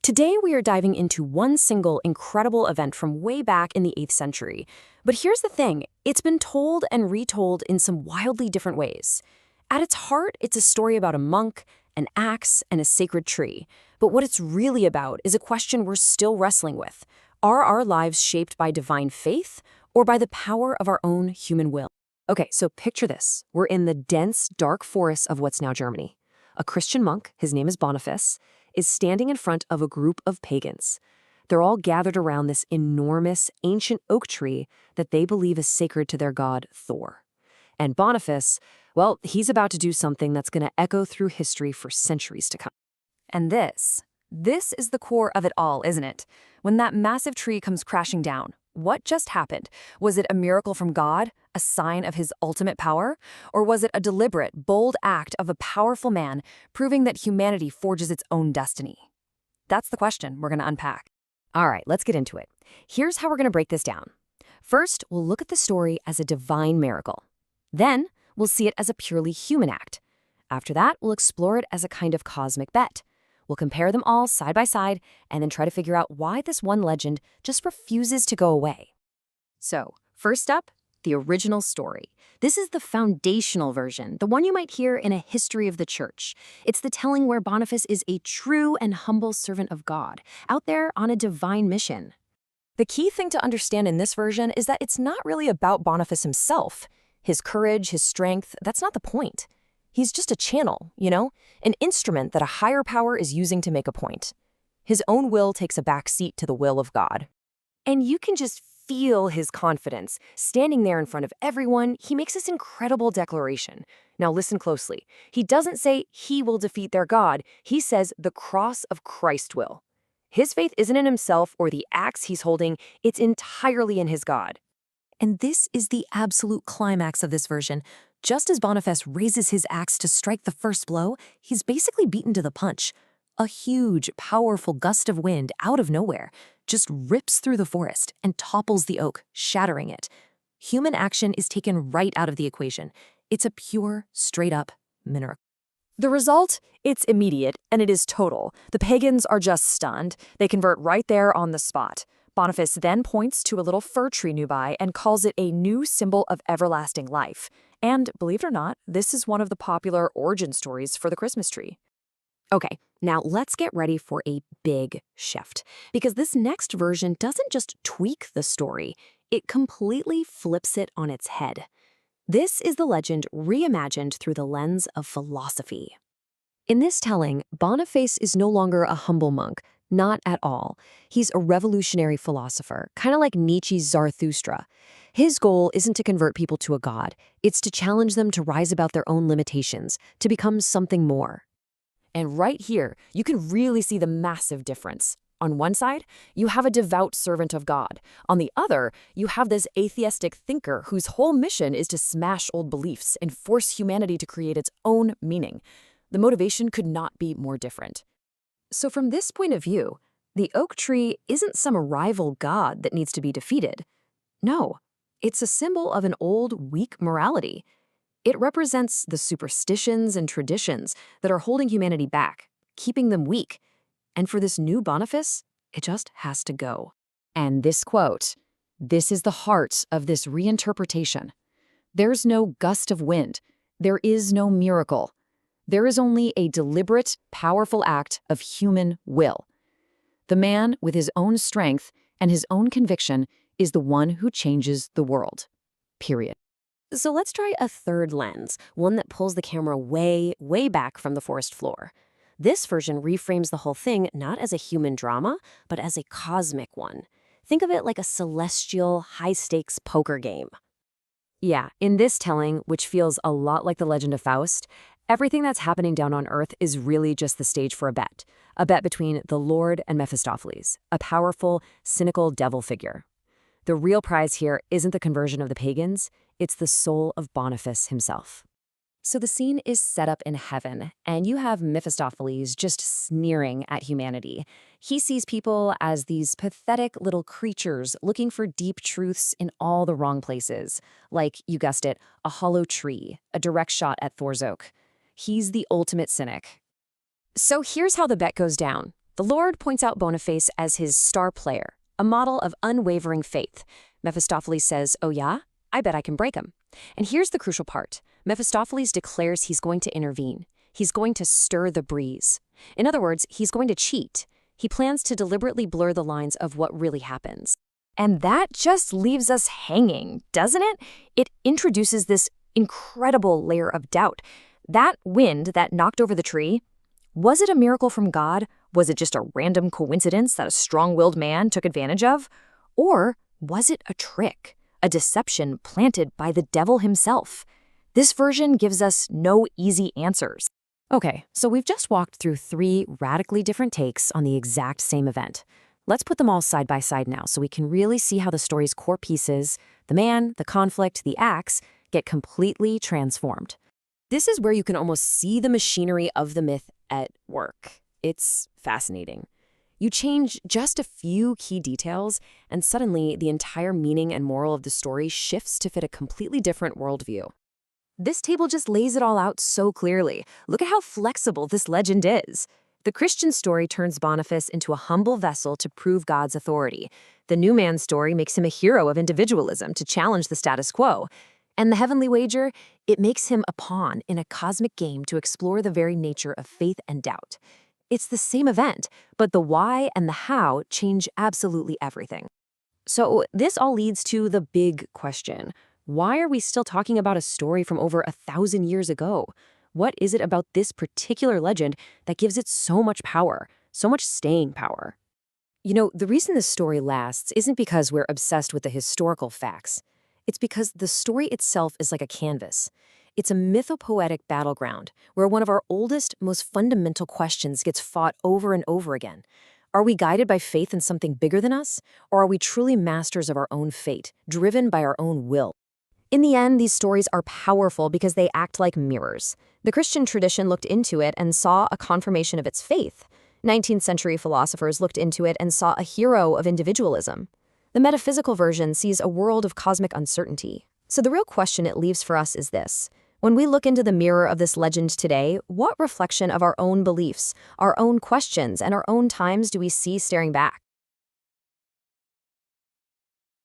Today we are diving into one single incredible event from way back in the 8th century. But here's the thing, it's been told and retold in some wildly different ways. At its heart, it's a story about a monk, an axe, and a sacred tree. But what it's really about is a question we're still wrestling with. Are our lives shaped by divine faith or by the power of our own human will? Okay, so picture this. We're in the dense, dark forests of what's now Germany. A Christian monk, his name is Boniface, is standing in front of a group of pagans. They're all gathered around this enormous, ancient oak tree that they believe is sacred to their god, Thor. And Boniface, well, he's about to do something that's going to echo through history for centuries to come. And this is the core of it all, isn't it? When that massive tree comes crashing down, what just happened? Was it a miracle from God, a sign of his ultimate power? Or was it a deliberate, bold act of a powerful man proving that humanity forges its own destiny? That's the question we're going to unpack. All right, let's get into it. Here's how we're going to break this down. First, we'll look at the story as a divine miracle. Then, we'll see it as a purely human act. After that, we'll explore it as a kind of cosmic bet. We'll compare them all side by side and then try to figure out why this one legend just refuses to go away. So, first up, the original story. This is the foundational version, the one you might hear in a history of the church. It's the telling where Boniface is a true and humble servant of God, out there on a divine mission. The key thing to understand in this version is that it's not really about Boniface himself. His courage, his strength, that's not the point. He's just a channel, an instrument that a higher power is using to make a point. His own will takes a back seat to the will of God. And you can just feel his confidence. Standing there in front of everyone, he makes this incredible declaration. Now listen closely. He doesn't say he will defeat their God. He says the cross of Christ will. His faith isn't in himself or the axe he's holding. It's entirely in his God. And this is the absolute climax of this version. Just as Boniface raises his axe to strike the first blow, he's basically beaten to the punch. A huge, powerful gust of wind out of nowhere just rips through the forest and topples the oak, shattering it. Human action is taken right out of the equation. It's a pure, straight-up miracle. The result? It's immediate, and it is total. The pagans are just stunned. They convert right there on the spot. Boniface then points to a little fir tree nearby and calls it a new symbol of everlasting life. And, believe it or not, this is one of the popular origin stories for the Christmas tree. Okay, now let's get ready for a big shift, because this next version doesn't just tweak the story, it completely flips it on its head. This is the legend reimagined through the lens of philosophy. In this telling, Boniface is no longer a humble monk. Not at all. He's a revolutionary philosopher, kind of like Nietzsche's Zarathustra. His goal isn't to convert people to a god. It's to challenge them to rise above their own limitations, to become something more. And right here, you can really see the massive difference. On one side, you have a devout servant of God. On the other, you have this atheistic thinker whose whole mission is to smash old beliefs and force humanity to create its own meaning. The motivation could not be more different. So from this point of view, the oak tree isn't some rival god that needs to be defeated. No, it's a symbol of an old, weak morality. It represents the superstitions and traditions that are holding humanity back, keeping them weak. And for this new Boniface, it just has to go. And this quote, this is the heart of this reinterpretation. There's no gust of wind. There is no miracle. There is only a deliberate, powerful act of human will. The man with his own strength and his own conviction is the one who changes the world. Period. So let's try a third lens, one that pulls the camera way, way back from the forest floor. This version reframes the whole thing not as a human drama, but as a cosmic one. Think of it like a celestial, high-stakes poker game. Yeah, in this telling, which feels a lot like the legend of Faust, everything that's happening down on Earth is really just the stage for a bet between the Lord and Mephistopheles, a powerful, cynical devil figure. The real prize here isn't the conversion of the pagans, it's the soul of Boniface himself. So the scene is set up in heaven, and you have Mephistopheles just sneering at humanity. He sees people as these pathetic little creatures looking for deep truths in all the wrong places. Like, you guessed it, a hollow tree, a direct shot at Thor's oak. He's the ultimate cynic. So here's how the bet goes down. The Lord points out Boniface as his star player, a model of unwavering faith. Mephistopheles says, "Oh yeah? I bet I can break him." And here's the crucial part. Mephistopheles declares he's going to intervene. He's going to stir the breeze. In other words, he's going to cheat. He plans to deliberately blur the lines of what really happens. And that just leaves us hanging, doesn't it? It introduces this incredible layer of doubt. That wind that knocked over the tree, was it a miracle from God? Was it just a random coincidence that a strong-willed man took advantage of? Or was it a trick, a deception planted by the devil himself? This version gives us no easy answers. Okay, so we've just walked through 3 radically different takes on the exact same event. Let's put them all side by side now so we can really see how the story's core pieces, the man, the conflict, the acts, get completely transformed. This is where you can almost see the machinery of the myth at work. It's fascinating. You change just a few key details, and suddenly the entire meaning and moral of the story shifts to fit a completely different worldview. This table just lays it all out so clearly. Look at how flexible this legend is. The Christian story turns Boniface into a humble vessel to prove God's authority. The new man's story makes him a hero of individualism to challenge the status quo. And the heavenly wager, it makes him a pawn in a cosmic game to explore the very nature of faith and doubt. It's the same event, but the why and the how change absolutely everything. So this all leads to the big question. Why are we still talking about a story from over 1,000 years ago? What is it about this particular legend that gives it so much power, so much staying power? You know, the reason this story lasts isn't because we're obsessed with the historical facts. It's because the story itself is like a canvas. It's a mythopoetic battleground where one of our oldest, most fundamental questions gets fought over and over again. Are we guided by faith in something bigger than us, or are we truly masters of our own fate, driven by our own will? In the end, these stories are powerful because they act like mirrors. The Christian tradition looked into it and saw a confirmation of its faith. 19th century philosophers looked into it and saw a hero of individualism. The metaphysical version sees a world of cosmic uncertainty. So the real question it leaves for us is this. When we look into the mirror of this legend today, what reflection of our own beliefs, our own questions, and our own times do we see staring back?